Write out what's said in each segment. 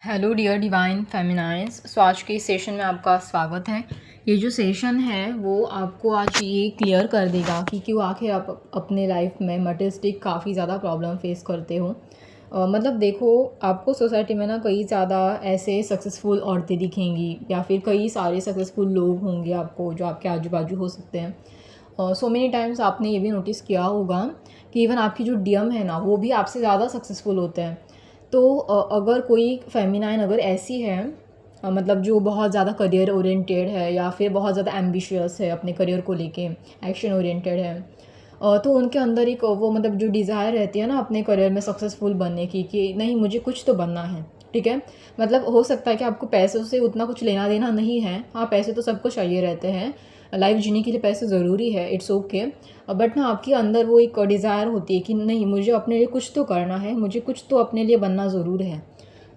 Hello dear divine feminine. So आज के इस सेशन में आपका स्वागत है। ये जो सेशन है वो आपको आज ये क्लियर कर देगा कि क्यों आखिर आप अपने लाइफ में मटेरियलिस्टिक काफ़ी ज़्यादा प्रॉब्लम फेस करते हो। मतलब देखो, आपको सोसाइटी में ना कई ज़्यादा ऐसे सक्सेसफुल औरतें दिखेंगी या फिर कई सारे सक्सेसफुल लोग होंगे आपको जो आपके आजू बाजू हो सकते हैं। सो मेनी टाइम्स आपने ये भी नोटिस किया होगा कि इवन आपकी जो डीएम है ना वो भी आपसे ज़्यादा सक्सेसफुल होते हैं। तो अगर कोई फेमिनाइन अगर ऐसी है, मतलब जो बहुत ज़्यादा करियर ओरिएंटेड है या फिर बहुत ज़्यादा एम्बिशियस है अपने करियर को लेके, एक्शन ओरिएंटेड है, तो उनके अंदर एक वो मतलब जो डिज़ायर रहती है ना अपने करियर में सक्सेसफुल बनने की कि नहीं मुझे कुछ तो बनना है। ठीक है, मतलब हो सकता है कि आपको पैसों से उतना कुछ लेना देना नहीं है। हाँ, पैसे तो सबको चाहिए रहते हैं, लाइफ जीने के लिए पैसे ज़रूरी है, इट्स ओके। बट ना आपके अंदर वो एक डिज़ायर होती है कि नहीं मुझे अपने लिए कुछ तो करना है, मुझे कुछ तो अपने लिए बनना ज़रूर है।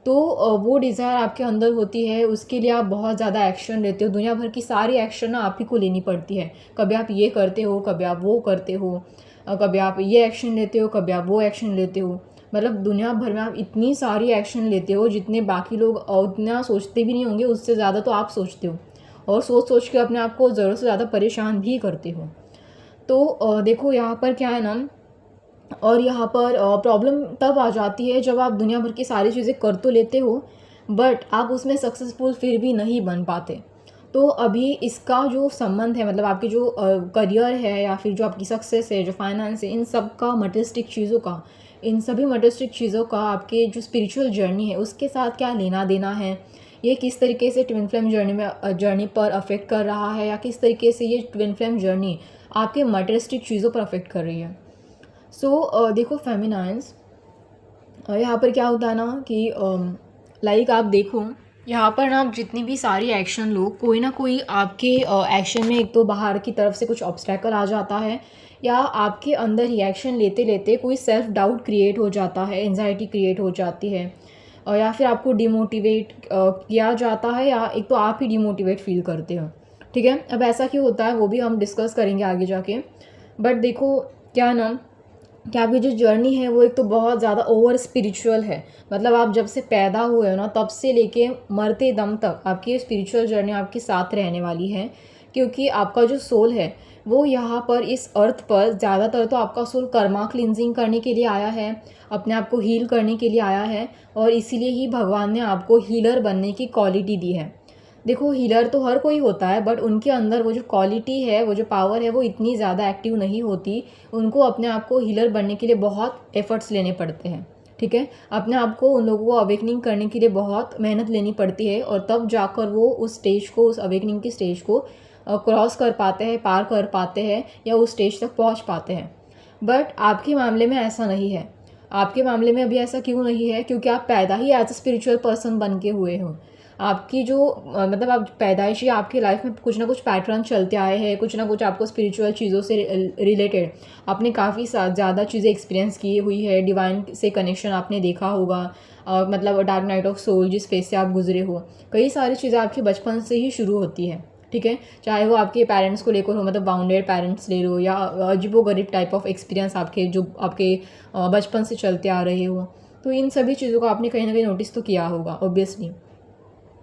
तो वो डिज़ायर आपके अंदर होती है, उसके लिए आप बहुत ज़्यादा एक्शन लेते हो। दुनिया भर की सारी एक्शन ना आप ही को लेनी पड़ती है। कभी आप ये करते हो, कभी आप वो करते हो, कभी आप ये एक्शन लेते हो, कभी आप वो एक्शन लेते हो। मतलब दुनिया भर में आप इतनी सारी एक्शन लेते हो जितने बाकी लोग उतना सोचते भी नहीं होंगे, उससे ज़्यादा तो आप सोचते हो। और सोच सोच के अपने आप को ज़रूरत से ज़्यादा परेशान भी करते हो। तो देखो यहाँ पर क्या है ना, और यहाँ पर प्रॉब्लम तब आ जाती है जब आप दुनिया भर की सारी चीज़ें कर तो लेते हो बट आप उसमें सक्सेसफुल फिर भी नहीं बन पाते। तो अभी इसका जो संबंध है, मतलब आपकी जो करियर है या फिर जो आपकी सक्सेस है, जो फाइनेंस है, इन सब का मटेरियलिस्टिक चीज़ों का, इन सभी मटेरियलिस्टिक चीज़ों का आपके जो स्पिरिचुअल जर्नी है उसके साथ क्या लेना देना है, ये किस तरीके से ट्विन फ्लेम जर्नी पर अफेक्ट कर रहा है, या किस तरीके से ये ट्विन फ्लेम जर्नी आपके मटेरियलिस्टिक चीज़ों पर अफेक्ट कर रही है। सो देखो फेमिनाइंस, यहाँ पर क्या होता है ना कि लाइक आप देखो यहाँ पर ना, आप जितनी भी सारी एक्शन लो, कोई ना कोई आपके एक्शन में एक तो बाहर की तरफ से कुछ ऑब्स्टेकल आ जाता है, या आपके अंदर ही एक्शन लेते लेते कोई सेल्फ डाउट क्रिएट हो जाता है, एंजाइटी क्रिएट हो जाती है, या फिर आपको डिमोटिवेट किया जाता है, या एक तो आप ही डिमोटिवेट फील करते हो। ठीक है, अब ऐसा क्यों होता है वो भी हम डिस्कस करेंगे आगे जाके। बट देखो क्या ना, कि आपकी जो जर्नी है वो एक तो बहुत ज़्यादा ओवर स्पिरिचुअल है। मतलब आप जब से पैदा हुए हो ना तब से लेके मरते दम तक आपकी स्पिरिचुअल जर्नी आपके साथ रहने वाली है। क्योंकि आपका जो सोल है वो यहाँ पर इस अर्थ पर ज़्यादातर तो आपका सोल कर्मा क्लिनजिंग करने के लिए आया है, अपने आप को हील करने के लिए आया है, और इसीलिए ही भगवान ने आपको हीलर बनने की क्वालिटी दी है। देखो, हीलर तो हर कोई होता है बट उनके अंदर वो जो क्वालिटी है, वो जो पावर है वो इतनी ज़्यादा एक्टिव नहीं होती। उनको अपने आप को हीलर बनने के लिए बहुत एफर्ट्स लेने पड़ते हैं। ठीक है, अपने आप को उन लोगों को अवेकनिंग करने के लिए बहुत मेहनत लेनी पड़ती है, और तब जाकर वो उस स्टेज को, उस अवेकनिंग की स्टेज को क्रॉस कर पाते हैं, पार कर पाते हैं, या उस स्टेज तक पहुंच पाते हैं। बट आपके मामले में ऐसा नहीं है। आपके मामले में अभी ऐसा क्यों नहीं है? क्योंकि आप पैदा ही एज अ स्पिरिचुअल पर्सन बन के हुए हो। आपकी जो मतलब आप पैदाइशी आपकी लाइफ में कुछ ना कुछ पैटर्न चलते आए हैं, कुछ ना कुछ आपको स्पिरिचुअल चीज़ों से रिलेटेड आपने काफ़ी ज़्यादा चीज़ें एक्सपीरियंस की हुई है। डिवाइन से कनेक्शन आपने देखा होगा, मतलब डार्क नाइट ऑफ सोल जिस फेज से आप गुजरे हो, कई सारी चीज़ें आपके बचपन से ही शुरू होती है। ठीक है, चाहे वो आपके पेरेंट्स को लेकर हो, मतलब बाउंडेड पेरेंट्स ले लो, या अजीबोगरीब टाइप ऑफ एक्सपीरियंस आपके जो आपके बचपन से चलते आ रहे हो, तो इन सभी चीज़ों को आपने कहीं ना कहीं नोटिस तो किया होगा ऑब्वियसली।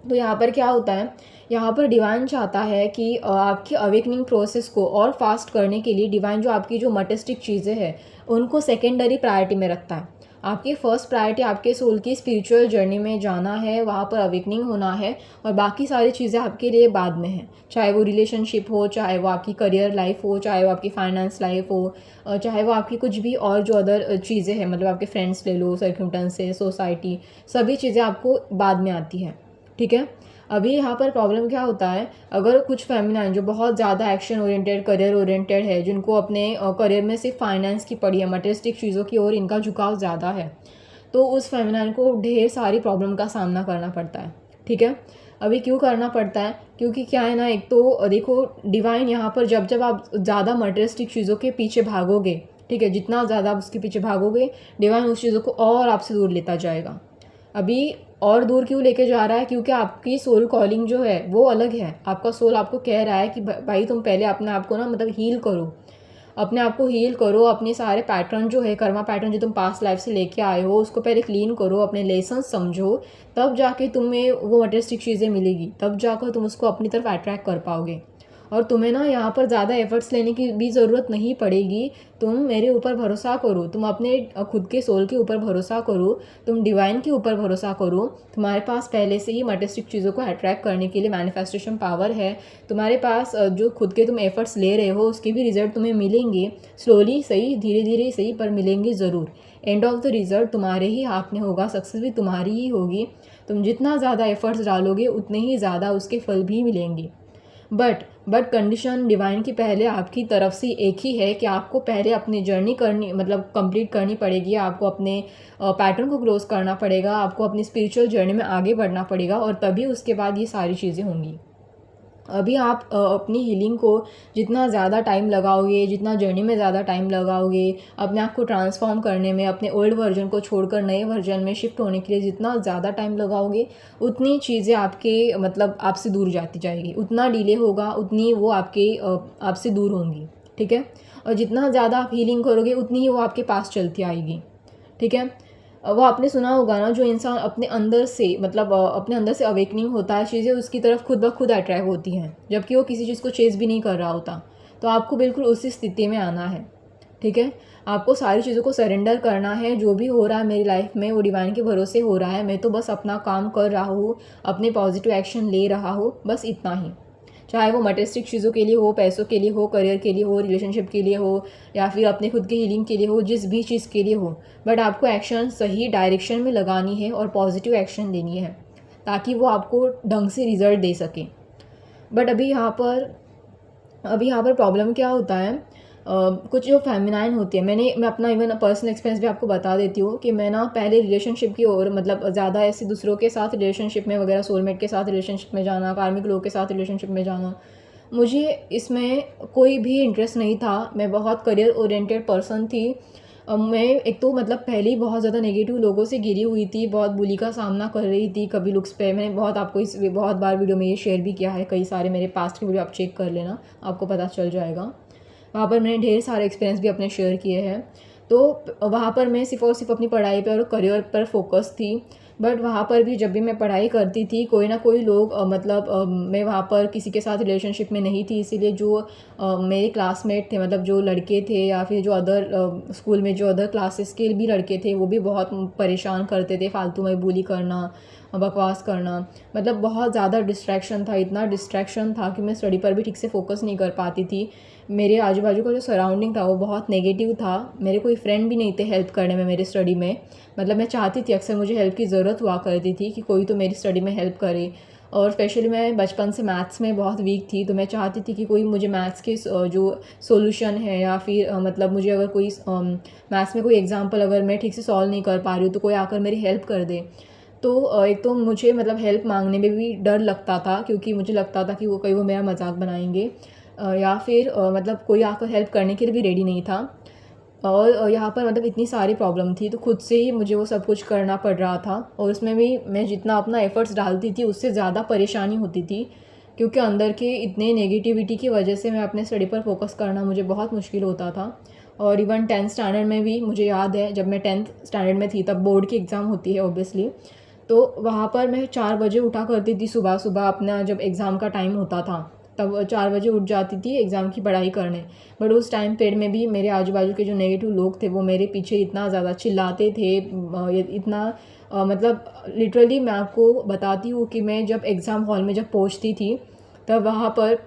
तो यहाँ पर क्या होता है, यहाँ पर डिवाइन चाहता है कि आपकी अवेकनिंग प्रोसेस को और फास्ट करने के लिए डिवाइन जो आपकी जो मटेस्टिक चीज़ें हैं उनको सेकेंडरी प्रायोरिटी में रखता है। आपकी फर्स्ट प्रायोरिटी आपके सोल की स्पिरिचुअल जर्नी में जाना है, वहाँ पर अवेकनिंग होना है, और बाकी सारी चीज़ें आपके लिए बाद में हैं। चाहे वो रिलेशनशिप हो, चाहे वो आपकी करियर लाइफ हो, चाहे वो आपकी फाइनेंस लाइफ हो, चाहे वो आपकी कुछ भी और जो अदर चीज़ें हैं, मतलब आपके फ्रेंड्स ले लो, सर्कमस्टेंसेस, सोसाइटी, सभी चीज़ें आपको बाद में आती हैं। ठीक है, अभी यहाँ पर प्रॉब्लम क्या होता है, अगर कुछ फेमिनाइन जो बहुत ज़्यादा एक्शन ओरिएंटेड, करियर ओरिएंटेड है, जिनको अपने करियर में सिर्फ फाइनेंस की पड़ी है, मटेरियलिस्टिक चीज़ों की ओर इनका झुकाव ज़्यादा है, तो उस फेमिनाइन को ढेर सारी प्रॉब्लम का सामना करना पड़ता है। ठीक है, अभी क्यों करना पड़ता है? क्योंकि क्या है ना, एक तो देखो डिवाइन यहाँ पर जब जब आप ज़्यादा मटेरियलिस्टिक चीज़ों के पीछे भागोगे, ठीक है, जितना ज़्यादा आप उसके पीछे भागोगे डिवाइन उस चीज़ों को और आपसे दूर लेता जाएगा। अभी और दूर क्यों लेके जा रहा है? क्योंकि आपकी सोल कॉलिंग जो है वो अलग है। आपका सोल आपको कह रहा है कि भाई तुम पहले अपने आप को ना मतलब हील करो, अपने आप को हील करो, अपने सारे पैटर्न जो है, कर्मा पैटर्न जो तुम पास्ट लाइफ से लेके आए हो उसको पहले क्लीन करो, अपने लेसन समझो, तब जाके तुम्हें वो मटेरियलिस्टिक चीज़ें मिलेगी, तब जाकर तुम उसको अपनी तरफ अट्रैक्ट कर पाओगे। और तुम्हें ना यहाँ पर ज़्यादा एफर्ट्स लेने की भी ज़रूरत नहीं पड़ेगी। तुम मेरे ऊपर भरोसा करो, तुम अपने खुद के सोल के ऊपर भरोसा करो, तुम डिवाइन के ऊपर भरोसा करो। तुम्हारे पास पहले से ही मटेरियलिस्टिक चीज़ों को अट्रैक्ट करने के लिए मैनिफेस्टेशन पावर है। तुम्हारे पास जो खुद के तुम एफर्ट्स ले रहे हो उसके भी रिजल्ट तुम्हें मिलेंगे, स्लोली सही, धीरे धीरे सही, पर मिलेंगे ज़रूर। एंड ऑफ द रिजल्ट तुम्हारे ही हाथ में होगा, सक्सेस भी तुम्हारी ही होगी। तुम जितना ज़्यादा एफर्ट्स डालोगे उतने ही ज़्यादा उसके फल भी मिलेंगे। बट कंडीशन डिवाइन की पहले आपकी तरफ से एक ही है कि आपको पहले अपनी जर्नी करनी, मतलब कंप्लीट करनी पड़ेगी। आपको अपने पैटर्न को क्लोज करना पड़ेगा, आपको अपनी स्पिरिचुअल जर्नी में आगे बढ़ना पड़ेगा, और तभी उसके बाद ये सारी चीज़ें होंगी। अभी आप अपनी हीलिंग को जितना ज़्यादा टाइम लगाओगे, जितना जर्नी में ज़्यादा टाइम लगाओगे, अपने आप को ट्रांसफॉर्म करने में, अपने ओल्ड वर्जन को छोड़कर नए वर्जन में शिफ्ट होने के लिए जितना ज़्यादा टाइम लगाओगे, उतनी चीज़ें आपके मतलब आपसे दूर जाती जाएगी, उतना डिले होगा, उतनी वो आपसे दूर होंगी। ठीक है। और जितना ज़्यादा आप हीलिंग करोगे उतनी ही वो आपके पास चलती आएगी। ठीक है। वो आपने सुना होगा ना, जो इंसान अपने अंदर से मतलब अपने अंदर से अवेकनिंग होता है, चीज़ें उसकी तरफ खुद ब खुद अट्रैक्ट होती हैं, जबकि वो किसी चीज़ को चेज़ भी नहीं कर रहा होता। तो आपको बिल्कुल उसी स्थिति में आना है। ठीक है। आपको सारी चीज़ों को सरेंडर करना है। जो भी हो रहा है मेरी लाइफ में वो डिवाइन के भरोसे हो रहा है, मैं तो बस अपना काम कर रहा हूँ, अपने पॉजिटिव एक्शन ले रहा हूँ, बस इतना ही। चाहे वो मटेरियलिस्टिक चीज़ों के लिए हो, पैसों के लिए हो, करियर के लिए हो, रिलेशनशिप के लिए हो, या फिर अपने खुद की हीलिंग के लिए हो, जिस भी चीज़ के लिए हो, बट आपको एक्शन सही डायरेक्शन में लगानी है और पॉजिटिव एक्शन लेनी है, ताकि वो आपको ढंग से रिजल्ट दे सके। बट अभी यहाँ पर प्रॉब्लम क्या होता है, कुछ जो फेमिनाइन होती है, मैं अपना इवन पर्सनल एक्सपीरियंस भी आपको बता देती हूँ कि मैं ना पहले रिलेशनशिप की ओर, मतलब ज़्यादा ऐसे दूसरों के साथ रिलेशनशिप में वगैरह, सोलमेट के साथ रिलेशनशिप में जाना, कार्मिक लोगों के साथ रिलेशनशिप में जाना, मुझे इसमें कोई भी इंटरेस्ट नहीं था। मैं बहुत करियर ओरिएंटेड पर्सन थी। मैं एक तो मतलब पहले ही बहुत ज़्यादा नेगेटिव लोगों से घिरी हुई थी, बहुत बुली का सामना कर रही थी। कभी लुक्स पे मैंने बहुत बार वीडियो में ये शेयर भी किया है, कई सारे मेरे पास्ट की वीडियो आप चेक कर लेना, आपको पता चल जाएगा। वहाँ पर मैंने ढेर सारे एक्सपीरियंस भी अपने शेयर किए हैं। तो वहाँ पर मैं सिर्फ़ और सिर्फ अपनी पढ़ाई पर और करियर पर फोकस थी। बट वहाँ पर भी जब भी मैं पढ़ाई करती थी, कोई ना कोई लोग मैं वहाँ पर किसी के साथ रिलेशनशिप में नहीं थी, इसीलिए जो मेरे क्लासमेट थे, मतलब जो लड़के थे, या फिर जो अदर स्कूल में जो अदर क्लासेस के भी लड़के थे, वो भी बहुत परेशान करते थे, फालतू में bully करना, बकवास करना, मतलब बहुत ज़्यादा डिस्ट्रैक्शन था। इतना डिस्ट्रैक्शन था कि मैं स्टडी पर भी ठीक से फोकस नहीं कर पाती थी। मेरे आजू बाजू का जो सराउंडिंग था वो बहुत नेगेटिव था। मेरे कोई फ्रेंड भी नहीं थे हेल्प करने में मेरे स्टडी में। मतलब मैं चाहती थी, अक्सर मुझे हेल्प की ज़रूरत हुआ करती थी कि कोई तो मेरी स्टडी में हेल्प करे। और स्पेशली मैं बचपन से मैथ्स में बहुत वीक थी, तो मैं चाहती थी कि कोई मुझे मैथ्स के जो सॉल्यूशन है, या फिर मतलब मुझे अगर कोई मैथ्स में कोई एग्जांपल अगर मैं ठीक से सॉल्व नहीं कर पा रही हूँ तो कोई आकर मेरी हेल्प कर दे। तो एक तो मुझे मतलब हेल्प मांगने में भी डर लगता था, क्योंकि मुझे लगता था कि वो मेरा मजाक बनाएंगे, या फिर मतलब कोई आकर हेल्प करने के लिए भी रेडी नहीं था। और यहाँ पर मतलब इतनी सारी प्रॉब्लम थी, तो खुद से ही मुझे वो सब कुछ करना पड़ रहा था। और उसमें भी मैं जितना अपना एफ़र्ट्स डालती थी उससे ज़्यादा परेशानी होती थी, क्योंकि अंदर के इतने नेगेटिविटी की वजह से मैं अपने स्टडी पर फोकस करना मुझे बहुत मुश्किल होता था। और इवन 10th स्टैंडर्ड में भी मुझे याद है, जब मैं 10th स्टैंडर्ड में थी तब बोर्ड की एग्ज़ाम होती है ऑब्वियसली। तो वहाँ पर मैं 4 बजे उठा करती थी सुबह अपना, जब एग्ज़ाम का टाइम होता था तब 4 बजे उठ जाती थी एग्ज़ाम की पढ़ाई करने। बट उस टाइम पीरियड में भी मेरे आजू बाजू के जो नेगेटिव लोग थे वो मेरे पीछे इतना ज़्यादा चिल्लाते थे, इतना मतलब लिटरली मैं आपको बताती हूँ कि मैं जब एग्ज़ाम हॉल में जब पहुँचती थी, तब वहाँ पर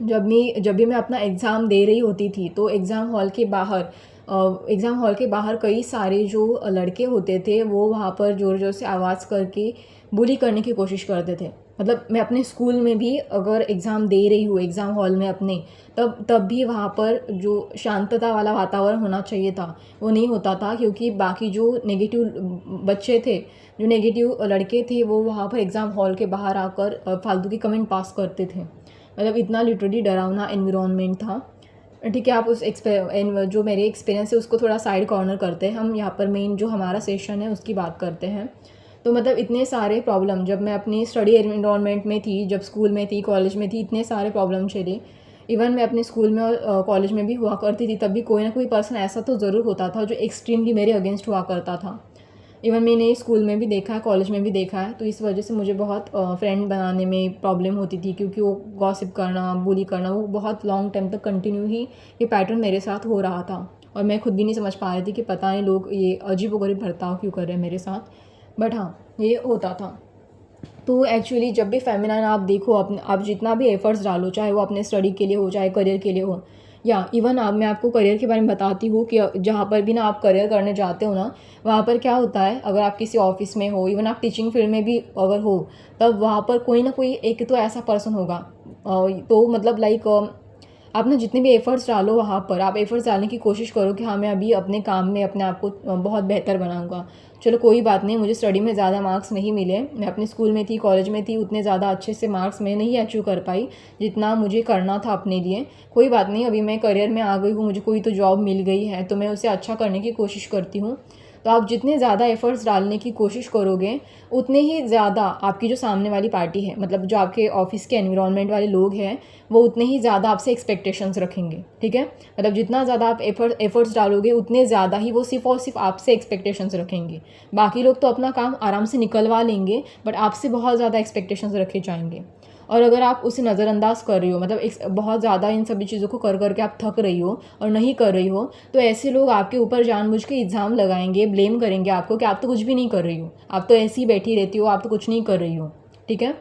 जब भी मैं अपना एग्ज़ाम दे रही होती थी, तो एग्ज़ाम हॉल के बाहर कई सारे जो लड़के होते थे वो वहाँ पर ज़ोर ज़ोर से आवाज़ करके बुली करने की कोशिश करते थे। मतलब मैं अपने स्कूल में भी अगर एग्ज़ाम दे रही हूँ एग्ज़ाम हॉल में अपने, तब भी वहाँ पर जो शांतता वाला वातावरण होना चाहिए था वो नहीं होता था, क्योंकि बाकी जो नेगेटिव बच्चे थे, जो नेगेटिव लड़के थे, वो वहाँ पर एग्ज़ाम हॉल के बाहर आकर फालतू के कमेंट पास करते थे। मतलब इतना लिटरली डरावना एनवायरनमेंट था। ठीक है, आप जो मेरे एक्सपीरियंस है उसको थोड़ा साइड कॉर्नर करते हैं, हम यहाँ पर मेन जो हमारा सेशन है उसकी बात करते हैं। तो मतलब इतने सारे प्रॉब्लम जब मैं अपनी स्टडी एनवायरनमेंट में थी, जब स्कूल में थी, कॉलेज में थी, इतने सारे प्रॉब्लम चले। इवन मैं अपने स्कूल में और कॉलेज में भी हुआ करती थी, तब भी कोई ना कोई पर्सन ऐसा तो ज़रूर होता था जो एक्सट्रीमली मेरे अगेंस्ट हुआ करता था। इवन मैंने स्कूल में भी देखा है, कॉलेज में भी देखा है। तो इस वजह से मुझे बहुत फ्रेंड बनाने में प्रॉब्लम होती थी, क्योंकि वो गॉसिप करना, बुली करना, वो बहुत लॉन्ग टाइम तक कंटिन्यू ही ये पैटर्न मेरे साथ हो रहा था। और मैं खुद भी नहीं समझ पा रही थी कि पता नहीं लोग ये अजीबोगरीब बर्ताव क्यों कर रहे हैं मेरे साथ। बट हाँ, ये होता था। तो एक्चुअली जब भी फेमिनाइन आप देखो, अपने आप जितना भी एफर्ट्स डालो, चाहे वो अपने स्टडी के लिए हो, चाहे करियर के लिए हो, या इवन मैं आपको करियर के बारे में बताती हूँ कि जहाँ पर भी ना आप करियर करने जाते हो ना, वहाँ पर क्या होता है, अगर आप किसी ऑफिस में हो, इवन आप टीचिंग फील्ड में भी अगर हो, तब वहाँ पर कोई ना कोई एक तो ऐसा पर्सन होगा। तो मतलब लाइक आप ना जितने भी एफ़र्ट्स डालो वहाँ पर, आप एफ़र्ट्स डालने की कोशिश करो कि हाँ, मैं अभी अपने काम में अपने आप को बहुत बेहतर बनाऊँगा। चलो कोई बात नहीं, मुझे स्टडी में ज़्यादा मार्क्स नहीं मिले, मैं अपने स्कूल में थी, कॉलेज में थी, उतने ज़्यादा अच्छे से मार्क्स मैं नहीं अचीव कर पाई जितना मुझे करना था अपने लिए। कोई बात नहीं, अभी मैं करियर में आ गई हूँ, मुझे कोई तो जॉब मिल गई है, तो मैं उसे अच्छा करने की कोशिश करती हूँ। तो आप जितने ज़्यादा एफ़र्ट्स डालने की कोशिश करोगे, उतने ही ज़्यादा आपकी जो सामने वाली पार्टी है, मतलब जो आपके ऑफ़िस के एनवायरनमेंट वाले लोग हैं, वो उतने ही ज़्यादा आपसे एक्सपेक्टेशंस रखेंगे। ठीक है, मतलब जितना ज़्यादा आप एफ़र्ट्स डालोगे, उतने ज़्यादा ही वो सिर्फ़ और सिर्फ आपसे एक्सपेक्टेशंस रखेंगे। बाकी लोग तो अपना काम आराम से निकलवा लेंगे, बट आपसे बहुत ज़्यादा एक्सपेक्टेशंस रखे जाएंगे। और अगर आप उसे नज़रअंदाज कर रही हो, मतलब एक बहुत ज़्यादा इन सभी चीज़ों को कर करके आप थक रही हो और नहीं कर रही हो, तो ऐसे लोग आपके ऊपर जानबूझ के इल्ज़ाम लगाएंगे, ब्लेम करेंगे आपको कि आप तो कुछ भी नहीं कर रही हो, आप तो ऐसी ही बैठी रहती हो, आप तो कुछ नहीं कर रही हो। ठीक है,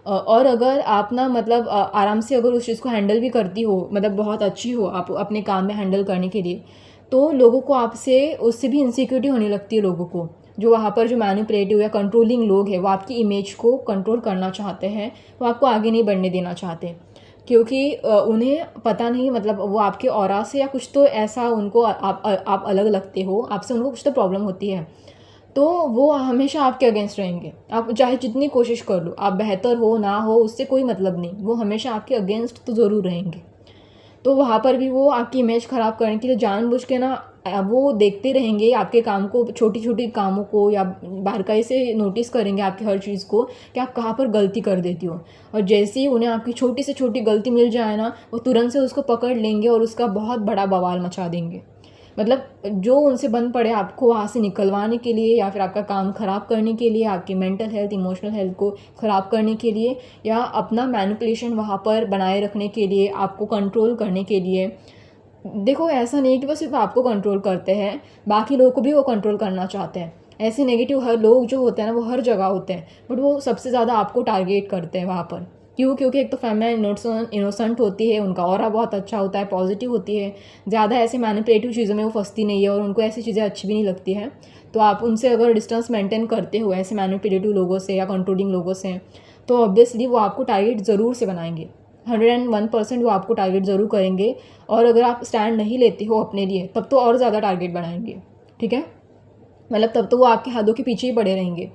और अगर आप ना मतलब आराम से अगर उस चीज़ को हैंडल भी करती हो, मतलब बहुत अच्छी हो आप अपने काम में हैंडल करने के लिए, तो लोगों को आपसे उससे भी इनसिक्योरिटी होने लगती है। लोगों को जो वहाँ पर जो मैनिपुलेटिव या कंट्रोलिंग लोग हैं, वो आपकी इमेज को कंट्रोल करना चाहते हैं, वो आपको आगे नहीं बढ़ने देना चाहते, क्योंकि उन्हें पता नहीं, मतलब वो आपके ऑरा से या कुछ तो ऐसा उनको आप अलग लगते हो, आपसे उनको कुछ तो प्रॉब्लम होती है, तो वो हमेशा आपके अगेंस्ट रहेंगे। आप चाहे जितनी कोशिश कर लो, आप बेहतर हो ना हो उससे कोई मतलब नहीं, वो हमेशा आपके अगेंस्ट तो ज़रूर रहेंगे। तो वहाँ पर भी वो आपकी इमेज ख़राब करने के लिए जानबूझ के ना वो देखते रहेंगे आपके काम को, छोटी-छोटी कामों को, या बारीकाई से नोटिस करेंगे आपकी हर चीज़ को कि आप कहाँ पर गलती कर देती हो। और जैसे ही उन्हें आपकी छोटी से छोटी गलती मिल जाए ना, वो तुरंत से उसको पकड़ लेंगे और उसका बहुत बड़ा बवाल मचा देंगे। मतलब जो उनसे बन पड़े आपको वहाँ से निकलवाने के लिए, या फिर आपका काम ख़राब करने के लिए, आपकी मेंटल हेल्थ, इमोशनल हेल्थ को ख़राब करने के लिए, या अपना मैनिपुलेशन वहाँ पर बनाए रखने के लिए, आपको कंट्रोल करने के लिए। देखो, ऐसा नहीं है कि वो सिर्फ आपको कंट्रोल करते हैं, बाकी लोगों को भी वो कंट्रोल करना चाहते हैं। ऐसे नेगेटिव हर लोग जो होते हैं ना, वो हर जगह होते हैं, बट वो सबसे ज़्यादा आपको टारगेट करते हैं वहाँ पर। क्यों? क्योंकि एक तो फेमिनाइन इनोसेंट होती है, उनका ऑरा बहुत अच्छा होता है, पॉजिटिव होती है, ज़्यादा ऐसे मैनिपुलेटिव चीज़ों में वो फंसती नहीं है, और उनको ऐसी चीज़ें अच्छी भी नहीं लगती हैं। तो आप उनसे अगर डिस्टेंस मेंटेन करते हो ऐसे मैनिपुलेटिव लोगों से या कंट्रोलिंग लोगों से, तो ऑब्वियसली वो आपको टारगेट ज़रूर से बनाएंगे। 101% वो आपको टारगेट ज़रूर करेंगे, और अगर आप स्टैंड नहीं लेते हो अपने लिए, तब तो और ज़्यादा टारगेट बनाएंगे। ठीक है, मतलब तब तो वो आपके हाथों के पीछे ही पड़े रहेंगे।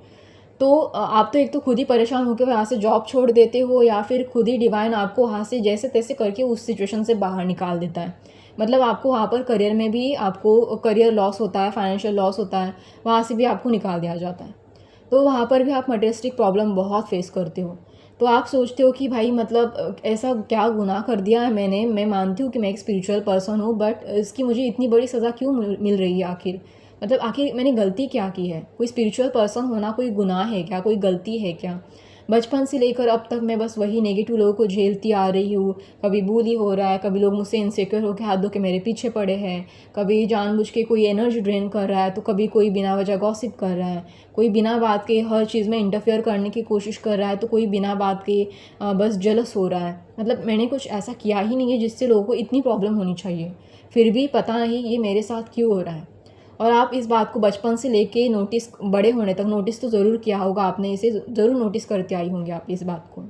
तो आप तो एक तो खुद ही परेशान होकर वहाँ से जॉब छोड़ देते हो, या फिर खुद ही डिवाइन आपको वहाँ से जैसे तैसे करके उस सिचुएशन से बाहर निकाल देता है। मतलब आपको वहाँ पर करियर में भी आपको करियर लॉस होता है, फाइनेंशियल लॉस होता है, वहाँ से भी आपको निकाल दिया जाता है। तो वहाँ पर भी आप मटेरियलिस्टिक प्रॉब्लम बहुत फेस करते हो। तो आप सोचते हो कि भाई मतलब ऐसा क्या गुनाह कर दिया है मैंने, मैं मानती हूँ कि मैं एक स्पिरिचुअल पर्सन हूँ, बट इसकी मुझे इतनी बड़ी सज़ा क्यों मिल रही है आखिर? मतलब आखिर मैंने गलती क्या की है? कोई स्पिरिचुअल पर्सन होना कोई गुनाह है क्या? कोई गलती है क्या? बचपन से लेकर अब तक मैं बस वही नेगेटिव लोगों को झेलती आ रही हूँ। कभी बुली हो रहा है, कभी लोग मुझसे इनसिक्योर होकर हाथ धो के मेरे पीछे पड़े हैं, कभी जानबूझ के कोई एनर्जी ड्रेन कर रहा है, तो कभी कोई बिना वजह गॉसिप कर रहा है, कोई बिना बात के हर चीज़ में इंटरफेयर करने की कोशिश कर रहा है, तो कोई बिना बात के बस जेलस हो रहा है। मतलब मैंने कुछ ऐसा किया ही नहीं है जिससे लोगों को इतनी प्रॉब्लम होनी चाहिए, फिर भी पता नहीं ये मेरे साथ क्यों हो रहा है। और आप इस बात को बचपन से लेके नोटिस, बड़े होने तक नोटिस तो ज़रूर किया होगा आपने, इसे ज़रूर नोटिस करते आई होंगे आप इस बात को।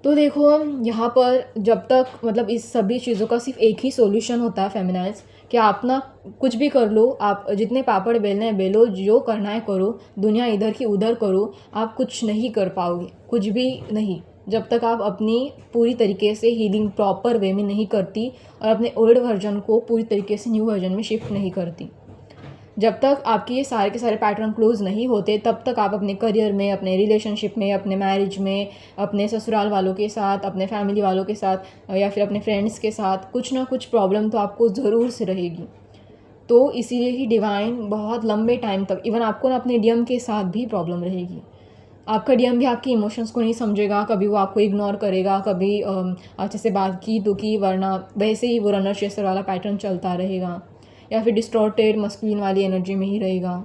तो देखो, यहाँ पर जब तक मतलब इस सभी चीज़ों का सिर्फ एक ही सॉल्यूशन होता है फेमिनाइज, कि आप ना कुछ भी कर लो, आप जितने पापड़ बेलने हैं बेलो, जो करना है करो, दुनिया इधर की उधर करो, आप कुछ नहीं कर पाओगे, कुछ भी नहीं, जब तक आप अपनी पूरी तरीके से हीलिंग प्रॉपर वे में नहीं करती, और अपने ओल्ड वर्जन को पूरी तरीके से न्यू वर्जन में शिफ्ट नहीं करती। जब तक आपके ये सारे के सारे पैटर्न क्लोज नहीं होते तब तक आप अपने करियर में, अपने रिलेशनशिप में, अपने मैरिज में, अपने ससुराल वालों के साथ, अपने फैमिली वालों के साथ या फिर अपने फ्रेंड्स के साथ कुछ ना कुछ प्रॉब्लम तो आपको ज़रूर से रहेगी। तो इसीलिए ही डिवाइन बहुत लंबे टाइम तक, इवन आपको ना अपने डीएम के साथ भी प्रॉब्लम रहेगी। आपका डीएम भी आपके इमोशंस को नहीं समझेगा, कभी वो आपको इग्नोर करेगा, कभी अच्छे से बात की तो की, वरना वैसे ही वो रनर चेसर वाला पैटर्न चलता रहेगा या फिर डिस्टॉर्टेड मस्कुलिन वाली एनर्जी में ही रहेगा।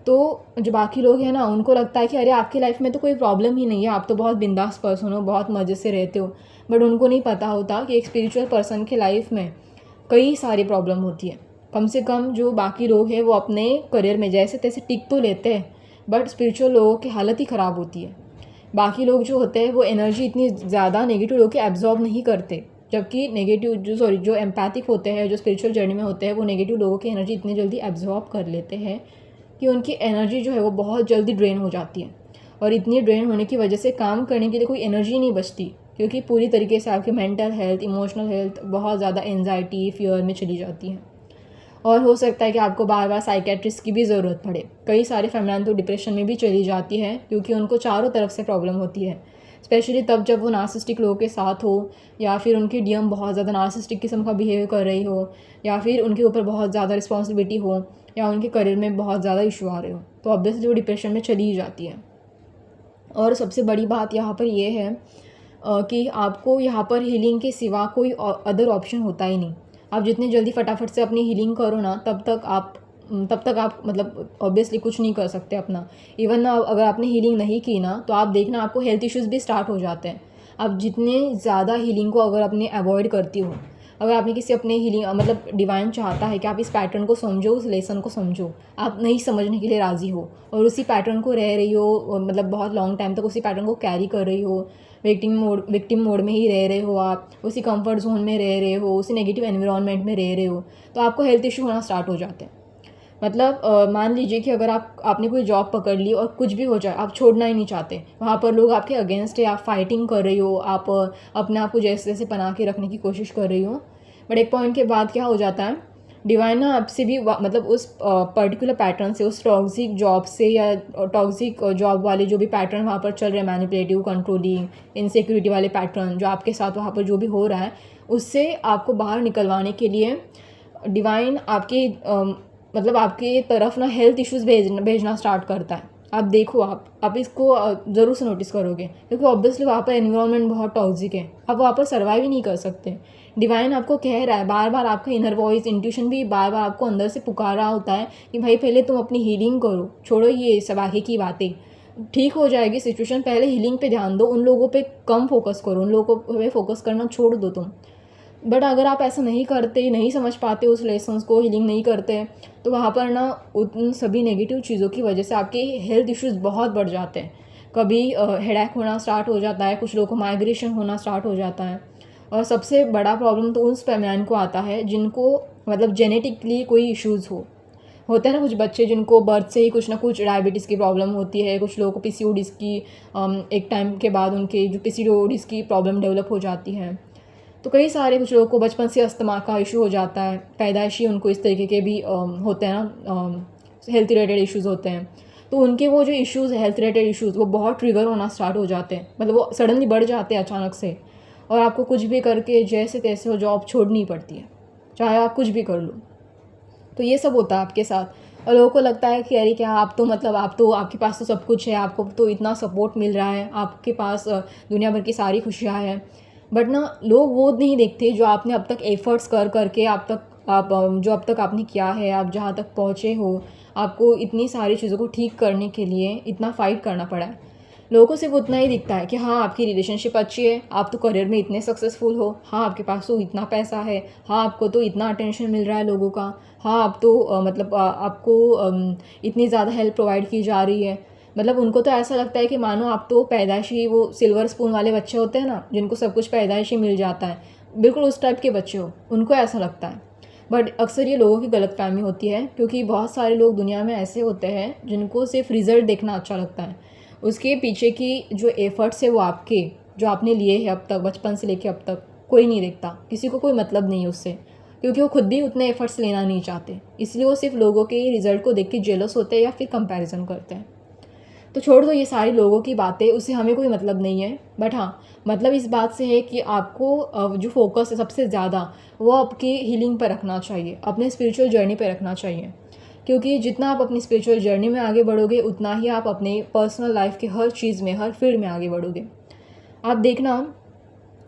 तो जो बाकी लोग हैं ना, उनको लगता है कि अरे आपकी लाइफ में तो कोई प्रॉब्लम ही नहीं है, आप तो बहुत बिंदास पर्सन हो, बहुत मज़े से रहते हो। बट उनको नहीं पता होता कि एक स्पिरिचुअल पर्सन के लाइफ में कई सारी प्रॉब्लम होती है। कम से कम जो बाकी लोग हैं वो अपने करियर में जैसे तैसे टिक तो लेते हैं, बट स्पिरिचुअल लोगों की हालत ही ख़राब होती है। बाकी लोग जो होते हैं वो एनर्जी इतनी ज़्यादा नेगेटिव लोग के एब्जॉर्ब नहीं करते, जबकि नेगेटिव जो एम्पैथिक होते हैं, जो स्पिरिचुअल जर्नी में होते हैं, वो नेगेटिव लोगों की एनर्जी इतनी जल्दी एब्जॉर्ब कर लेते हैं कि उनकी एनर्जी जो है वो बहुत जल्दी ड्रेन हो जाती है। और इतनी ड्रेन होने की वजह से काम करने के लिए कोई एनर्जी नहीं बचती, क्योंकि पूरी तरीके से आपकी मेंटल हेल्थ, इमोशनल हेल्थ बहुत ज़्यादा एंजाइटी, फियर में चली जाती है। और हो सकता है कि आपको बार बार साइकेट्रिस्ट की भी ज़रूरत पड़े। कई सारे फेमिनाइन तो डिप्रेशन में भी चली जाती है, क्योंकि उनको चारों तरफ से प्रॉब्लम होती है, स्पेशली तब जब वो नार्सिसिस्टिक लोगों के साथ हो, या फिर उनकी डीएम बहुत ज़्यादा नार्सिसिस्टिक किस्म का बिहेव कर रही हो, या फिर उनके ऊपर बहुत ज़्यादा रिस्पॉन्सिबिलिटी हो, या उनके करियर में बहुत ज़्यादा इशू आ रहे हो, तो ऑब्वियसली वो डिप्रेशन में चली ही जाती है। और सबसे बड़ी बात यहाँ पर ये है कि आपको यहाँ पर हीलिंग के सिवा कोई अदर ऑप्शन होता ही नहीं। आप जितनी जल्दी फटाफट से अपनी हीलिंग करो ना, तब तक आप मतलब ऑब्वियसली कुछ नहीं कर सकते अपना। इवन ना अगर आपने हीलिंग नहीं की ना, तो आप देखना आपको हेल्थ इश्यूज़ भी स्टार्ट हो जाते हैं। आप जितने ज़्यादा हीलिंग को अगर अपने अवॉइड करती हो, अगर आपने किसी अपने हीलिंग मतलब डिवाइन चाहता है कि आप इस पैटर्न को समझो, उस लेसन को समझो, आप नहीं समझने के लिए राज़ी हो और उसी पैटर्न को रह रही हो, मतलब बहुत लॉन्ग टाइम तक उसी पैटर्न को कैरी कर रही हो, विक्टिम मोड में ही रह रहे हो, आप उसी कंफर्ट जोन में रह रहे हो, उसी नेगेटिव एनवायरनमेंट में रह रहे हो, तो आपको हेल्थ इशू होना स्टार्ट हो जाते हैं। मतलब मान लीजिए कि अगर आपने कोई जॉब पकड़ ली और कुछ भी हो जाए, आप छोड़ना ही नहीं चाहते, वहाँ पर लोग आपके अगेंस्ट है, आप फाइटिंग कर रही हो, आप अपने आप को जैसे जैसे बना के रखने की कोशिश कर रही हो, बट एक पॉइंट के बाद क्या हो जाता है, डिवाइन ना आपसे भी मतलब उस पर्टिकुलर पैटर्न से, उस टॉक्सिक जॉब से या टॉक्सिक जॉब वाले जो भी पैटर्न वहाँ पर चल रहे हैं, मैनिपुलेटिव, कंट्रोलिंग, इनसिक्योरिटी वाले पैटर्न जो आपके साथ वहाँ पर जो भी हो रहा है, उससे आपको बाहर निकलवाने के लिए डिवाइन आपके मतलब आपके तरफ ना हेल्थ इश्यूज़ भेजना स्टार्ट करता है। आप देखो, आप इसको ज़रूर से नोटिस करोगे, क्योंकि ऑब्वियसली वहाँ पर एनवायरनमेंट बहुत टॉक्सिक है, आप वहाँ पर सर्वाइव ही नहीं कर सकते। डिवाइन आपको कह रहा है बार बार, आपका इनर वॉइस, इंट्यूशन भी बार बार आपको अंदर से पुकार रहा होता है कि भाई पहले तुम अपनी हीलिंग करो, छोड़ो ये सब आगे की बातें, ठीक हो जाएगी सिचुएशन, पहले हीलिंग पे ध्यान दो, उन लोगों पे कम फोकस करो, उन लोगों पे फोकस करना छोड़ दो तुम। बट अगर आप ऐसा नहीं करते, नहीं समझ पाते उस लेसन्स को, हीलिंग नहीं करते, तो वहाँ पर ना उन सभी नेगेटिव चीज़ों की वजह से आपके हेल्थ इश्यूज़ बहुत बढ़ जाते हैं। कभी हेडेक होना स्टार्ट हो जाता है, कुछ लोगों को माइग्रेशन होना स्टार्ट हो जाता है। और सबसे बड़ा प्रॉब्लम तो उन फेमिनाइन को आता है जिनको मतलब जेनेटिकली कोई इश्यूज़ होते हैं ना, कुछ बच्चे जिनको बर्थ से ही कुछ ना कुछ डायबिटीज़ की प्रॉब्लम होती है, कुछ लोगों को पीसीओडीज़ की एक टाइम के बाद उनके जो पीसीओडीज़ की प्रॉब्लम डेवलप हो जाती है। तो कई सारे कुछ लोगों को बचपन से अस्थमा का इशू हो जाता है, पैदाइशी उनको इस तरीके के भी होते हैं ना, हेल्थ रिलेटेड इश्यूज़ होते हैं। तो उनके वो जो इश्यूज़ हेल्थ रिलेटेड इश्यूज़ वो बहुत ट्रिगर होना स्टार्ट हो जाते हैं, मतलब वो सडनली बढ़ जाते हैं अचानक से, और आपको कुछ भी करके जैसे तैसे वो जॉब छोड़नी पड़ती है, चाहे आप कुछ भी कर लो। तो ये सब होता है आपके साथ, और लोगों को लगता है कि अरे क्या आप तो मतलब आपके पास तो सब कुछ है, आपको तो इतना सपोर्ट मिल रहा है, आपके पास दुनिया भर की सारी खुशियाँ हैं। बट ना लोग वो नहीं देखते जो आपने अब तक एफ़र्ट्स करके जो अब तक आपने किया है, आप जहाँ तक पहुँचे हो, आपको इतनी सारी चीज़ों को ठीक करने के लिए इतना फ़ाइट करना पड़ा है। लोगों को सिर्फ उतना ही दिखता है कि हाँ आपकी रिलेशनशिप अच्छी है, आप तो करियर में इतने सक्सेसफुल हो, हाँ आपके पास तो इतना पैसा है, हाँ आपको तो इतना अटेंशन मिल रहा है लोगों का, हाँ आप तो आपको इतनी ज़्यादा हेल्प प्रोवाइड की जा रही है। मतलब उनको तो ऐसा लगता है कि मानो आप तो पैदाइशी वो सिल्वर स्पून वाले बच्चे होते हैं ना, जिनको सब कुछ पैदाइशी मिल जाता है, बिल्कुल उस टाइप के बच्चे हो, उनको ऐसा लगता है। बट अक्सर ये लोगों की गलतफहमी होती है, क्योंकि बहुत सारे लोग दुनिया में ऐसे होते हैं जिनको सिर्फ रिज़ल्ट देखना अच्छा लगता है, उसके पीछे की जो एफ़र्ट्स है वो जो आपने लिए हैं अब तक, बचपन से लेके अब तक, कोई नहीं देखता, किसी को कोई मतलब नहीं है उससे। क्योंकि वो खुद भी उतने एफर्ट्स लेना नहीं चाहते, इसलिए वो सिर्फ लोगों के रिज़ल्ट को देख के जेलस होते हैं या फिर कंपैरिजन करते हैं। तो छोड़ दो ये सारी लोगों की बातें, उससे हमें कोई मतलब नहीं है। बट हाँ, मतलब इस बात से है कि आपको जो फोकस है सबसे ज़्यादा वो आपकी हीलिंग पर रखना चाहिए, अपने स्पिरिचुअल जर्नी पर रखना चाहिए। क्योंकि जितना आप अपनी स्पिरिचुअल जर्नी में आगे बढ़ोगे उतना ही आप अपने पर्सनल लाइफ के हर चीज़ में, हर फील्ड में आगे बढ़ोगे। आप देखना,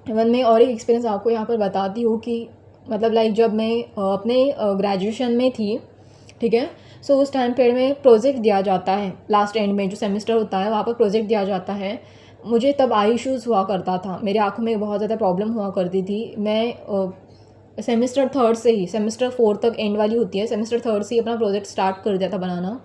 इवन मैं और एक एक्सपीरियंस आपको यहाँ पर बताती हूँ कि मतलब लाइक जब मैं अपने ग्रेजुएशन में थी, ठीक है, सो उस टाइम पर में प्रोजेक्ट दिया जाता है, लास्ट एंड में जो सेमेस्टर होता है वहाँ पर प्रोजेक्ट दिया जाता है। मुझे तब आई इश्यूज़ हुआ करता था, मेरे आँखों में बहुत ज़्यादा प्रॉब्लम हुआ करती थी। मैं सेमेस्टर थर्ड से ही, सेमेस्टर फोर्थ तक एंड वाली होती है, सेमेस्टर थर्ड से ही अपना प्रोजेक्ट स्टार्ट कर दिया था बनाना।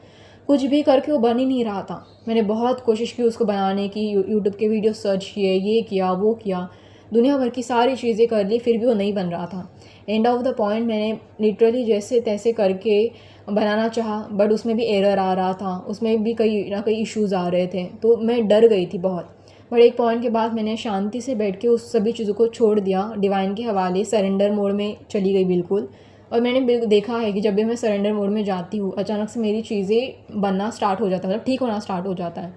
कुछ भी करके वो बन ही नहीं रहा था। मैंने बहुत कोशिश की उसको बनाने की, यूट्यूब के वीडियो सर्च किए, ये किया वो किया, दुनिया भर की सारी चीज़ें कर ली, फिर भी वो नहीं बन रहा था। एंड ऑफ द पॉइंट मैंने लिटरली जैसे तैसे करके बनाना चाहा, बट उसमें भी एरर आ रहा था, उसमें भी कई ना कई इश्यूज़ आ रहे थे, तो मैं डर गई थी बहुत। बट एक पॉइंट के बाद मैंने शांति से बैठ के उस सभी चीज़ों को छोड़ दिया, डिवाइन के हवाले सरेंडर मोड में चली गई बिल्कुल। और मैंने बिल्कुल देखा है कि जब भी मैं सरेंडर मोड में जाती हूँ अचानक से मेरी चीज़ें बनना स्टार्ट हो जाता है, मतलब ठीक होना स्टार्ट हो जाता है।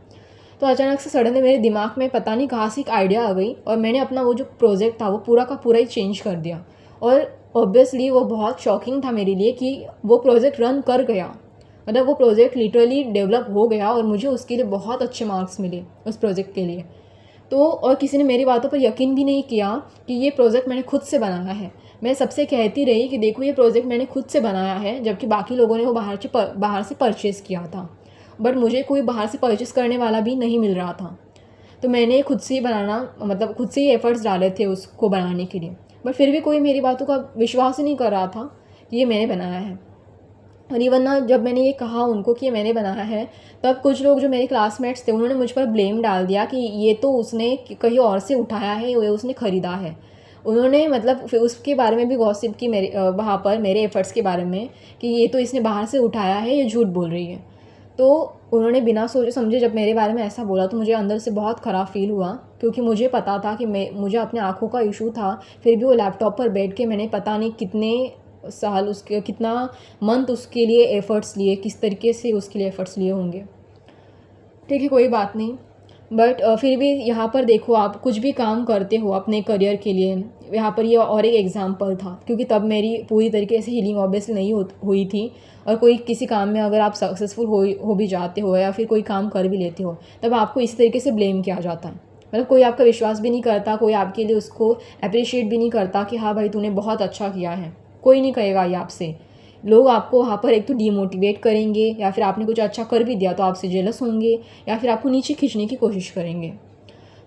तो अचानक से सडनली मेरे दिमाग में पता नहीं कहाँ से एक आइडिया आ गई और मैंने अपना वो जो प्रोजेक्ट था वो पूरा का पूरा ही चेंज कर दिया। और ऑब्वियसली वो बहुत शॉकिंग था मेरे लिए कि वो प्रोजेक्ट रन कर गया, मतलब वो प्रोजेक्ट लिटरली डेवलप हो गया और मुझे उसके लिए बहुत अच्छे मार्क्स मिले उस प्रोजेक्ट के लिए। तो और किसी ने मेरी बातों पर यकीन भी नहीं किया कि ये प्रोजेक्ट मैंने खुद से बनाया है। मैं सबसे कहती रही कि देखो ये प्रोजेक्ट मैंने खुद से बनाया है, जबकि बाकी लोगों ने वो बाहर से परचेज़ किया था, बट मुझे कोई बाहर से परचेज़ करने वाला भी नहीं मिल रहा था। तो मैंने खुद से ही बनाना, मतलब खुद से ही एफ़र्ट्स डाले थे उसको बनाने के लिए, बट फिर भी कोई मेरी बातों का विश्वास ही नहीं कर रहा था कि ये मैंने बनाया है। और इवन ना जब मैंने ये कहा उनको कि ये मैंने बनाया है, तब कुछ लोग जो मेरे क्लासमेट्स थे उन्होंने मुझ पर ब्लेम डाल दिया कि ये तो उसने कहीं और से उठाया है, ये उसने ख़रीदा है। उन्होंने मतलब फिर उसके बारे में भी गॉसिप की मेरे वहाँ पर मेरे एफ़र्ट्स के बारे में कि ये तो इसने बाहर से उठाया है, ये झूठ बोल रही है। तो उन्होंने बिना सोचे समझे जब मेरे बारे में ऐसा बोला तो मुझे अंदर से बहुत ख़राब फ़ील हुआ, क्योंकि मुझे पता था कि मुझे अपने आँखों का इशू था, फिर भी वो लैपटॉप पर बैठ के मैंने पता नहीं कितने साल उसके, कितना मंथ उसके लिए एफ़र्ट्स लिए, किस तरीके से उसके लिए एफ़र्ट्स लिए होंगे। ठीक है, कोई बात नहीं। बट फिर भी यहाँ पर देखो, आप कुछ भी काम करते हो अपने करियर के लिए, यहाँ पर ये और एक एग्जांपल था, क्योंकि तब मेरी पूरी तरीके से हीलिंग ऑब्वियसली नहीं हुई थी। और कोई किसी काम में अगर आप सक्सेसफुल हो भी जाते हो या फिर कोई काम कर भी लेते हो, तब आपको इस तरीके से ब्लेम किया जाता है। मतलब कोई आपका विश्वास भी नहीं करता, कोई आपके लिए उसको अप्रिशिएट भी नहीं करता कि हाँ भाई तूने बहुत अच्छा किया है, कोई नहीं कहेगा ये आपसे। लोग आपको वहाँ पर एक तो डीमोटिवेट करेंगे, या फिर आपने कुछ अच्छा कर भी दिया तो आपसे जेलस होंगे, या फिर आपको नीचे खींचने की कोशिश करेंगे।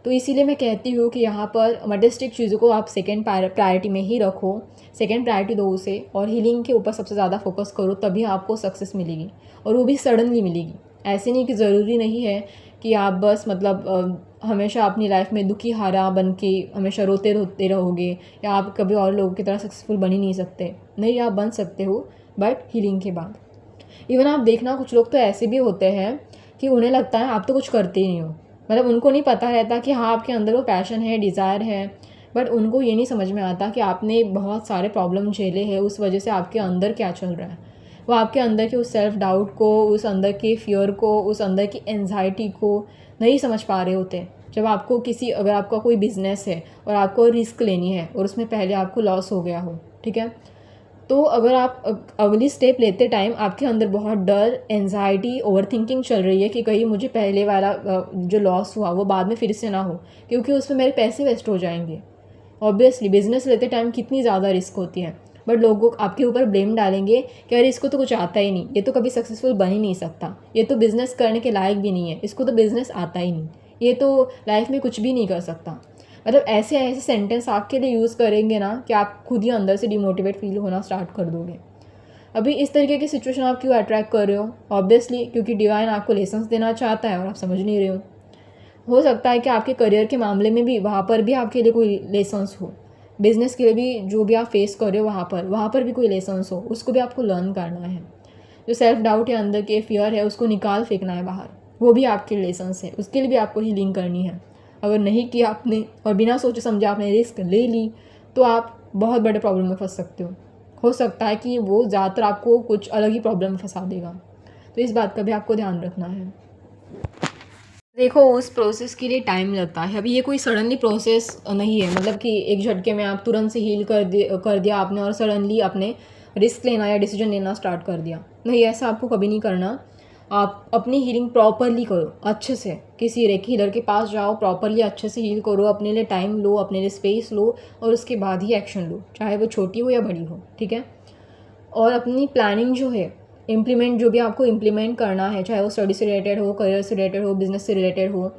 तो इसीलिए मैं कहती हूँ कि यहाँ पर मटेरियलिस्टिक चीज़ों को आप सेकंड प्रायोरिटी में ही रखो, सेकंड प्रायोरिटी दो उसे, और हीलिंग के ऊपर सबसे ज़्यादा फोकस करो, तभी आपको सक्सेस मिलेगी, और वो भी सडनली मिलेगी। ऐसे नहीं कि ज़रूरी नहीं है कि आप बस मतलब हमेशा अपनी लाइफ में दुखी हारा बन के हमेशा रोते रोते रहोगे, या आप कभी और लोगों की तरह सक्सेसफुल बन ही नहीं सकते। नहीं, आप बन सकते हो, बट हीलिंग के बाद। इवन आप देखना, कुछ लोग तो ऐसे भी होते हैं कि उन्हें लगता है आप तो कुछ करते ही नहीं हो, मतलब उनको नहीं पता रहता कि हाँ आपके अंदर वो पैशन है, डिज़ायर है, बट उनको ये नहीं समझ में आता कि आपने बहुत सारे प्रॉब्लम झेले हैं, उस वजह से आपके अंदर क्या चल रहा है। वो आपके अंदर के उस सेल्फ़ डाउट को, उस अंदर के फियर को, उस अंदर की एंजाइटी को नहीं समझ पा रहे होते। जब आपको अगर आपका कोई बिज़नेस है और आपको रिस्क लेनी है और उसमें पहले आपको लॉस हो गया हो, ठीक है, तो अगर आप अगली स्टेप लेते टाइम आपके अंदर बहुत डर, एंजाइटी, ओवरथिंकिंग चल रही है कि कहीं मुझे पहले वाला जो लॉस हुआ वो बाद में फिर से ना हो, क्योंकि उसमें मेरे पैसे वेस्ट हो जाएंगे। ऑब्वियसली बिज़नेस लेते टाइम कितनी ज़्यादा रिस्क होती है, बट लोग आपके ऊपर ब्लेम डालेंगे कि अरे इसको तो कुछ आता ही नहीं, ये तो कभी सक्सेसफुल बन ही नहीं सकता, ये तो बिज़नेस करने के लायक भी नहीं है, इसको तो बिज़नेस आता ही नहीं, ये तो लाइफ में कुछ भी नहीं कर सकता। मतलब ऐसे ऐसे सेंटेंस आपके लिए यूज़ करेंगे ना कि आप खुद ही अंदर से डिमोटिवेट फील होना स्टार्ट कर दोगे। अभी इस तरीके की सिचुएशन आप क्यों अट्रैक्ट कर रहे हो? ऑब्वियसली क्योंकि डिवाइन आपको लेसन्स देना चाहता है और आप समझ नहीं रहे हो सकता है कि आपके करियर के मामले में भी वहाँ पर भी आपके लिए कोई लेसन्स हो, बिज़नेस के लिए भी जो भी आप फेस कर रहे हो वहाँ पर भी कोई लेसन्स हो, उसको भी आपको लर्न करना है। जो सेल्फ डाउट है, अंदर के फियर है, उसको निकाल फेंकना है बाहर, वो भी आपके लेसन्स है, उसके लिए भी आपको हीलिंग करनी है। अगर नहीं किया आपने और बिना सोचे समझे आपने रिस्क ले ली, तो आप बहुत बड़े प्रॉब्लम में फंस सकते हो। हो सकता है कि वो ज़्यादातर आपको कुछ अलग ही प्रॉब्लम में फंसा देगा। तो इस बात का भी आपको ध्यान रखना है। देखो, उस प्रोसेस के लिए टाइम लगता है। अभी ये कोई सडनली प्रोसेस नहीं है, मतलब कि एक झटके में आप तुरंत से हील कर दिया आपने और सडनली आपने रिस्क लेना या डिसीजन लेना स्टार्ट कर दिया। नहीं, ऐसा आपको कभी नहीं करना। आप अपनी हीलिंग प्रॉपरली करो, अच्छे से किसी रेकी हीलर के पास जाओ, प्रॉपरली अच्छे से हील करो, अपने लिए टाइम लो, अपने लिए स्पेस लो और उसके बाद ही एक्शन लो, चाहे वो छोटी हो या बड़ी हो, ठीक है। और अपनी प्लानिंग जो है, इम्प्लीमेंट जो भी आपको इम्प्लीमेंट करना है, चाहे वो स्टडी से रिलेटेड हो, करियर से रिलेटेड हो, बिजनेस से रिलेटेड हो,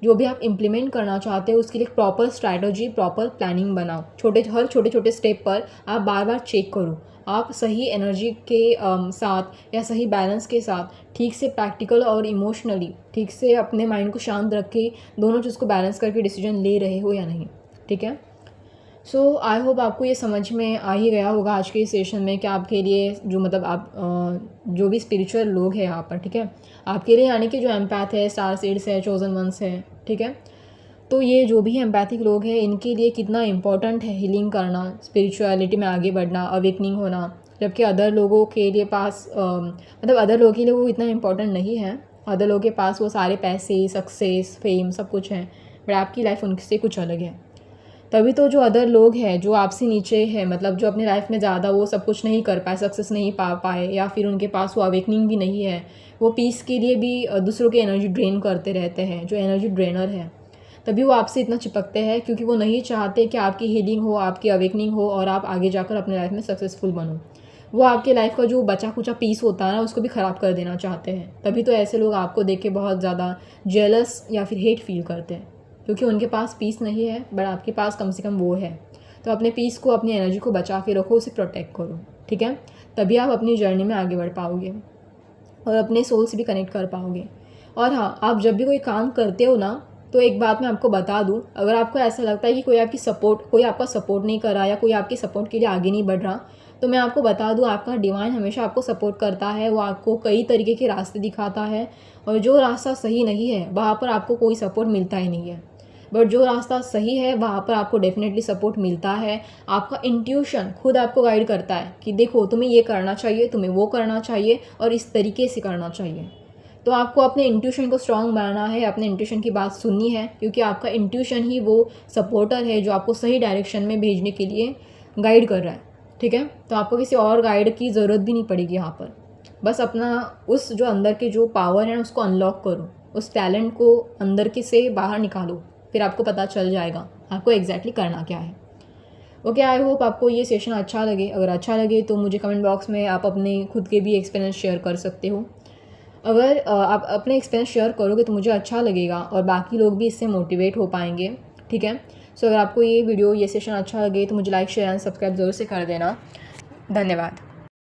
जो भी आप इम्प्लीमेंट करना चाहते हो उसके लिए प्रॉपर स्ट्रैटेजी, प्रॉपर प्लानिंग बनाओ। हर छोटे छोटे स्टेप पर आप बार बार चेक करो, आप सही एनर्जी के साथ या सही बैलेंस के साथ ठीक से प्रैक्टिकल और इमोशनली ठीक से अपने माइंड को शांत रख के दोनों चीज़ को बैलेंस करके डिसीजन ले रहे हो या नहीं, ठीक है। सो आई होप आपको ये समझ में आ ही गया होगा आज के इस सेशन में कि आपके लिए जो मतलब आप जो भी स्पिरिचुअल लोग हैं यहाँ पर, ठीक है, आपके लिए यानी कि जो एम्पैथ है, स्टार सीड्स है, चोजन वंस है, ठीक है, तो ये जो भी एम्पैथिक लोग हैं इनके लिए कितना इम्पोर्टेंट है हीलिंग करना, स्पिरिचुअलिटी में आगे बढ़ना, अवेकनिंग होना, जबकि अदर लोगों के लिए पास मतलब अदर लोगों के लिए वो इतना इम्पोर्टेंट नहीं है। अदर लोगों के पास वो सारे पैसे, सक्सेस, फेम सब कुछ है, बट आपकी लाइफ उनसे कुछ अलग है। तभी तो जो अदर लोग हैं जो आपसे नीचे हैं, मतलब जो अपने लाइफ में ज़्यादा वो सब कुछ नहीं कर पाए, सक्सेस नहीं पा पाए, या फिर उनके पास वो अवेकनिंग भी नहीं है, वो पीस के लिए भी दूसरों की एनर्जी ड्रेन करते रहते हैं, जो एनर्जी ड्रेनर है, तभी वो आपसे इतना चिपकते हैं, क्योंकि वो नहीं चाहते कि आपकी हीलिंग हो, आपकी अवेकनिंग हो और आप आगे जाकर अपने लाइफ में सक्सेसफुल बनो। वो आपके लाइफ का जो बचा कुचा पीस होता है ना, उसको भी ख़राब कर देना चाहते हैं। तभी तो ऐसे लोग आपको देख के बहुत ज़्यादा जेलस या फिर हेट फील करते हैं, क्योंकि उनके पास पीस नहीं है, बट आपके पास कम से कम वो है। तो अपने पीस को, अपनी एनर्जी को बचा के रखो, उसे प्रोटेक्ट करो, ठीक है, तभी आप अपनी जर्नी में आगे बढ़ पाओगे और अपने सोल से भी कनेक्ट कर पाओगे। और हाँ, आप जब भी कोई काम करते हो ना, तो एक बात मैं आपको बता दूँ, अगर आपको ऐसा लगता है कि कोई आपका सपोर्ट नहीं कर रहा या कोई आपके सपोर्ट के लिए आगे नहीं बढ़ रहा, तो मैं आपको बता दूँ, आपका डिवाइन हमेशा आपको सपोर्ट करता है। वो आपको कई तरीके के रास्ते दिखाता है, और जो रास्ता सही नहीं है वहाँ पर आपको कोई सपोर्ट मिलता ही नहीं है, बट जो रास्ता सही है वहाँ पर आपको डेफिनेटली सपोर्ट मिलता है। आपका इंट्यूशन खुद आपको गाइड करता है कि देखो, तुम्हें ये करना चाहिए, तुम्हें वो करना चाहिए और इस तरीके से करना चाहिए। तो आपको अपने इंट्यूशन को स्ट्रांग बनाना है, अपने इंट्यूशन की बात सुननी है, क्योंकि आपका इंट्यूशन ही वो सपोर्टर है जो आपको सही डायरेक्शन में भेजने के लिए गाइड कर रहा है, ठीक है। तो आपको किसी और गाइड की ज़रूरत भी नहीं पड़ेगी यहाँ पर। बस अपना उस जो अंदर के जो पावर है उसको अनलॉक करो, उस टैलेंट को अंदर के से बाहर निकालो, फिर आपको पता चल जाएगा आपको एग्जैक्टली करना क्या है। ओके, आई होप आपको ये सेशन अच्छा लगे। अगर अच्छा लगे तो मुझे कमेंट बॉक्स में आप अपने खुद के भी एक्सपीरियंस शेयर कर सकते हो। अगर आप अपने एक्सपीरियंस शेयर करोगे तो मुझे अच्छा लगेगा और बाकी लोग भी इससे मोटिवेट हो पाएंगे, ठीक है। सो अगर आपको ये वीडियो, ये सेशन अच्छा लगे तो मुझे लाइक, शेयर एंड सब्सक्राइब ज़रूर से कर देना। धन्यवाद।